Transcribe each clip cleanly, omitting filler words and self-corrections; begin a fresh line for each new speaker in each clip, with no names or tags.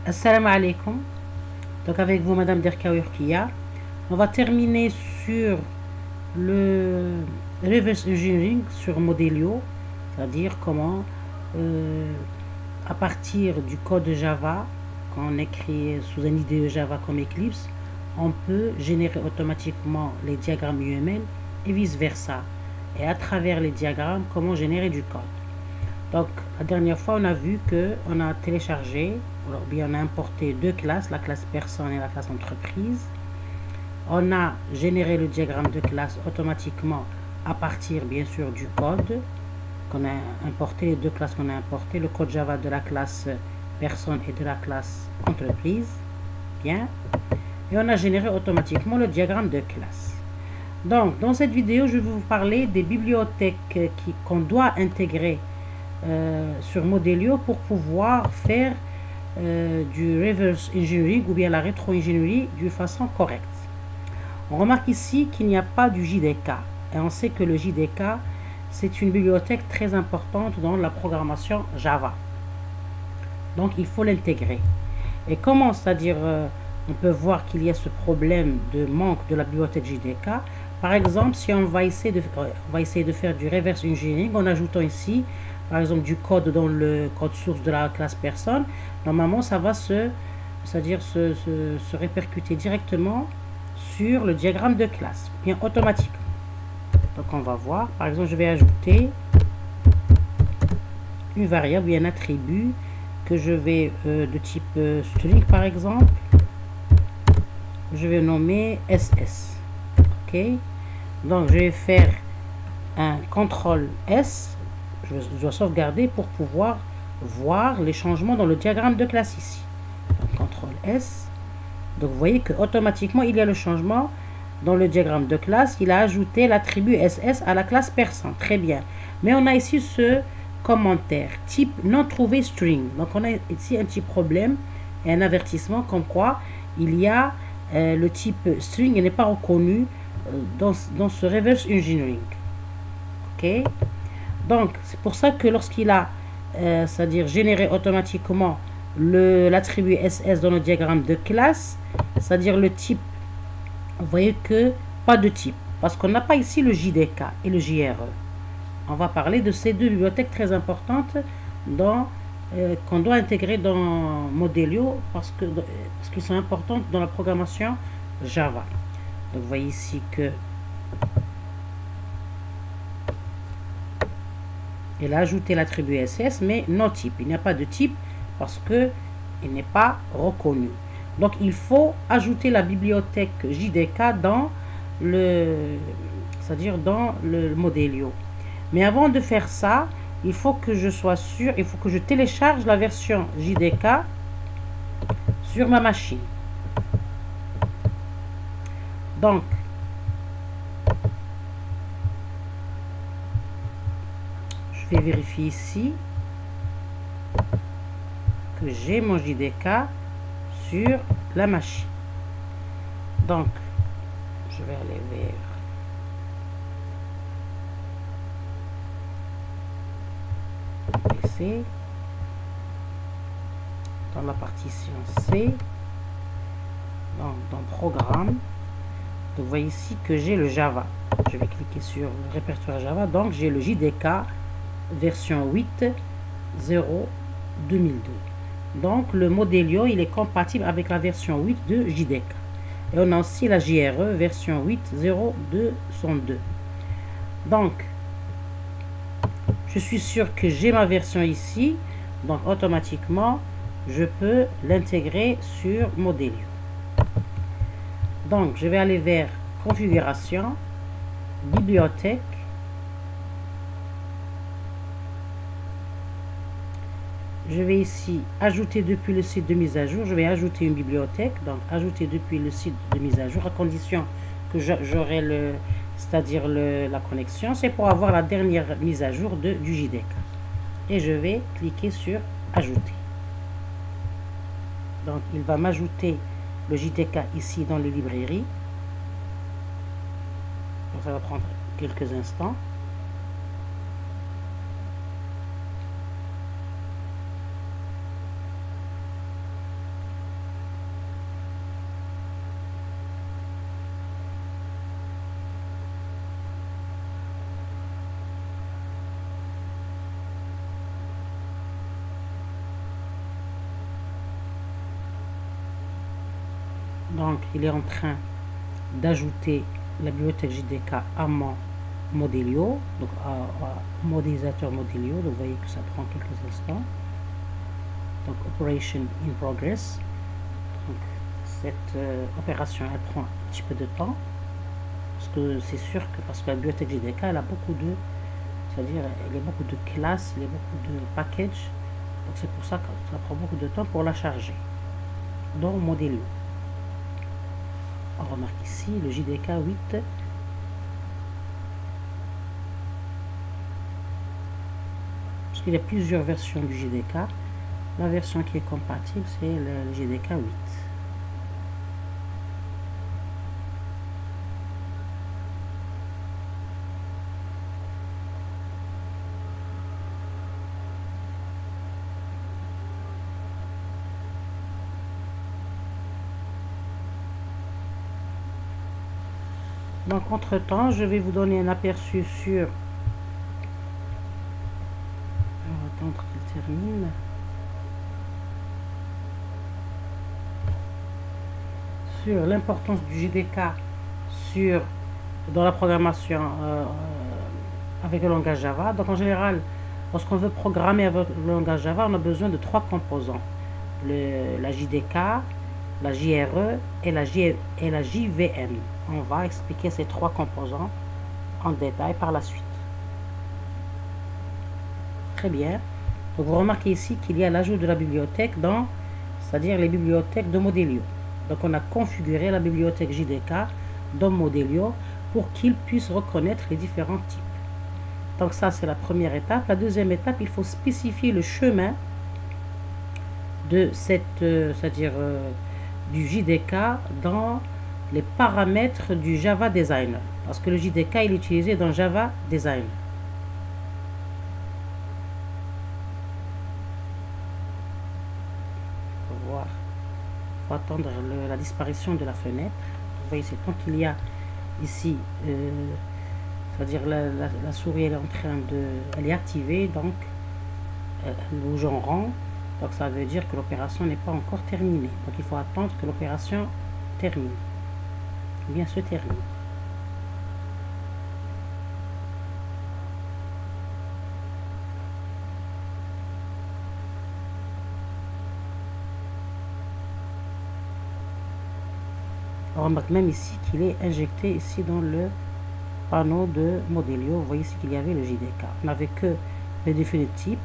Assalamu alaikum. Donc avec vous Madame Derkaoui Urkiya, on va terminer sur le reverse engineering sur Modelio, c'est-à-dire comment à partir du code Java, quand on écrit sous un IDE Java comme Eclipse, on peut générer automatiquement les diagrammes UML et vice versa. Et à travers les diagrammes, comment générer du code. Donc la dernière fois, on a vu que on a téléchargé, ou bien on a importé deux classes, la classe personne et la classe entreprise. On a généré le diagramme de classe automatiquement à partir bien sûr du code qu'on a importé, les deux classes qu'on a importées, le code Java de la classe personne et de la classe entreprise. Bien. Et on a généré automatiquement le diagramme de classe. Donc dans cette vidéo, je vais vous parler des bibliothèques qu'on doit intégrer sur Modelio pour pouvoir faire du reverse engineering ou bien la rétro-ingénierie d'une façon correcte. On remarque ici qu'il n'y a pas du JDK et on sait que le JDK c'est une bibliothèque très importante dans la programmation Java. Donc il faut l'intégrer. Et comment, c'est-à-dire on peut voir qu'il y a ce problème de manque de la bibliothèque JDK. Par exemple, si on va essayer de faire du reverse engineering en ajoutant ici par exemple du code dans le code source de la classe personne, normalement ça va se répercuter directement sur le diagramme de classe, bien automatiquement. Donc on va voir, par exemple je vais ajouter une variable ou un attribut que je vais de type string par exemple, je vais nommer SS. Ok, donc je vais faire un CTRL S. Je dois sauvegarder pour pouvoir voir les changements dans le diagramme de classe ici. Donc, CTRL S. Donc vous voyez que automatiquement il y a le changement dans le diagramme de classe. Il a ajouté l'attribut SS à la classe personne. Très bien. Mais on a ici ce commentaire type non trouvé string. Donc on a ici un petit problème et un avertissement comme quoi il y a le type string n'est pas reconnu dans ce reverse engineering. Ok. Donc, c'est pour ça que lorsqu'il a, c'est-à-dire généré automatiquement l'attribut SS dans le diagramme de classe, c'est-à-dire le type, vous voyez que pas de type, parce qu'on n'a pas ici le JDK et le JRE. On va parler de ces deux bibliothèques très importantes qu'on doit intégrer dans Modelio parce qu'ils sont importantes dans la programmation Java. Donc, vous voyez ici que il a ajouté l'attribut SS, mais non type. Il n'y a pas de type parce qu'il n'est pas reconnu. Donc, il faut ajouter la bibliothèque JDK dans dans le Modelio. Mais avant de faire ça, il faut que je sois sûr, il faut que je télécharge la version JDK sur ma machine. Donc, je vais vérifier ici que j'ai mon JDK sur la machine. Donc, je vais aller vers PC, dans la partition C, dans Programme. Donc, vous voyez ici que j'ai le Java. Je vais cliquer sur le répertoire Java. Donc, j'ai le JDK version 8.0 2002. Donc le Modelio il est compatible avec la version 8 de JDK. Et on a aussi la JRE version 8.0.202. Donc je suis sûr que j'ai ma version ici. Donc automatiquement je peux l'intégrer sur Modelio. Donc je vais aller vers configuration, bibliothèque. Je vais ici ajouter depuis le site de mise à jour. Je vais ajouter une bibliothèque. Donc, ajouter depuis le site de mise à jour à condition que j'aurai la connexion. C'est pour avoir la dernière mise à jour du JDK. Et je vais cliquer sur ajouter. Donc, il va m'ajouter le JDK ici dans les librairies. Donc, ça va prendre quelques instants. Donc, il est en train d'ajouter la bibliothèque JDK à mon Modelio, donc au modélisateur Modelio. Donc, vous voyez que ça prend quelques instants. Donc, Operation in Progress. Donc, cette opération, elle prend un petit peu de temps. Parce que c'est sûr que, parce que la bibliothèque JDK, elle a beaucoup de, c'est-à-dire, il y a beaucoup de classes, il y a beaucoup de packages. Donc, c'est pour ça que ça prend beaucoup de temps pour la charger. Dans Modelio. On remarque ici le JDK 8. Parce qu'il y a plusieurs versions du JDK. La version qui est compatible, c'est le JDK 8. Donc, entre-temps, je vais vous donner un aperçu sur... On va attendre qu'il termine. Sur l'importance du JDK dans la programmation avec le langage Java. Donc, en général, lorsqu'on veut programmer avec le langage Java, on a besoin de 3 composants. La JDK, la JRE et la JVM. On va expliquer ces 3 composants en détail par la suite. Très bien. Donc, vous remarquez ici qu'il y a l'ajout de la bibliothèque c'est-à-dire les bibliothèques de Modelio. Donc, on a configuré la bibliothèque JDK dans Modelio pour qu'il puisse reconnaître les différents types. Donc, ça, c'est la première étape. La deuxième étape, il faut spécifier le chemin de c'est-à-dire du JDK dans les paramètres du Java Designer. Parce que le JDK, il est utilisé dans Java Designer. Il faut attendre la disparition de la fenêtre. Vous voyez, c'est quand il y a ici, c'est-à-dire la souris, elle est en train elle est activée, donc elle bouge en rond. Donc ça veut dire que l'opération n'est pas encore terminée. Donc il faut attendre que l'opération termine. Ou bien se termine. On remarque même ici qu'il est injecté ici dans le panneau de Modelio. Vous voyez ici qu'il y avait le JDK. On n'avait que le défini de type.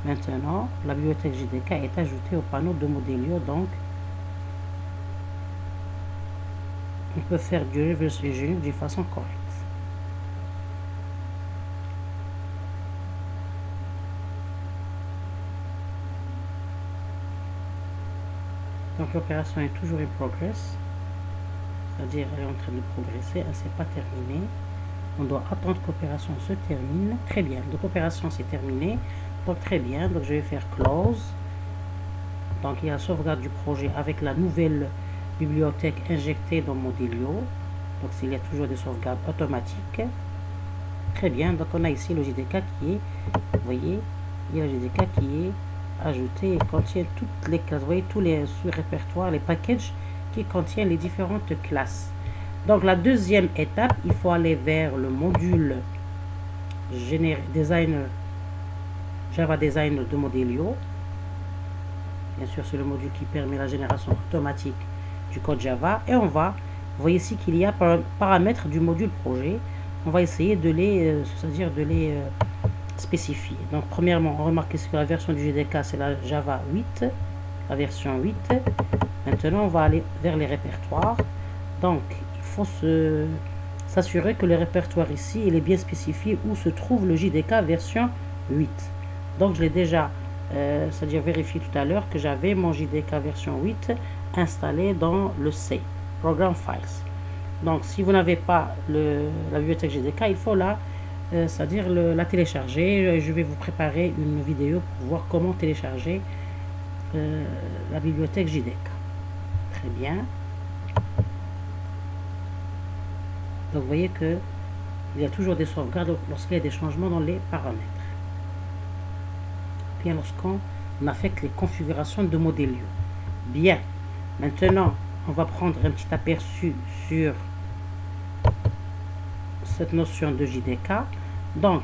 Maintenant, la bibliothèque JDK est ajoutée au panneau de Modelio. Donc, on peut faire du reverse engineering de façon correcte. Donc, l'opération est toujours in progress. C'est-à-dire, elle est en train de progresser, elle ne s'est pas terminée. On doit attendre que l'opération se termine. Très bien, donc l'opération s'est terminée. Donc très bien, donc je vais faire close. Donc il y a la sauvegarde du projet avec la nouvelle bibliothèque injectée dans Modelio. Donc il y a toujours des sauvegardes automatiques. Très bien, donc on a ici le JDK qui est, vous voyez, il y a le JDK qui est ajouté et contient toutes les classes. Vous voyez, tous les sous-répertoires, les packages qui contiennent les différentes classes. Donc la deuxième étape, il faut aller vers le module Designer, Java Designer de Modelio. Bien sûr, c'est le module qui permet la génération automatique du code Java. Et on va, vous voyez ici qu'il y a paramètres du module projet. On va essayer de les spécifier. Donc premièrement, on remarque que la version du JDK, c'est la Java 8, la version 8. Maintenant, on va aller vers les répertoires. Donc, il faut s'assurer que le répertoire ici, il est bien spécifié où se trouve le JDK version 8. Donc, je l'ai déjà, c'est-à-dire vérifié tout à l'heure que j'avais mon JDK version 8 installé dans le C, Program Files. Donc, si vous n'avez pas la bibliothèque JDK, il faut c'est-à-dire la télécharger. Je vais vous préparer une vidéo pour voir comment télécharger la bibliothèque JDK. Très bien. Donc vous voyez que il y a toujours des sauvegardes lorsqu'il y a des changements dans les paramètres. Bien, lorsqu'on a fait les configurations de Modelio. Bien. Maintenant, on va prendre un petit aperçu sur cette notion de JDK. Donc,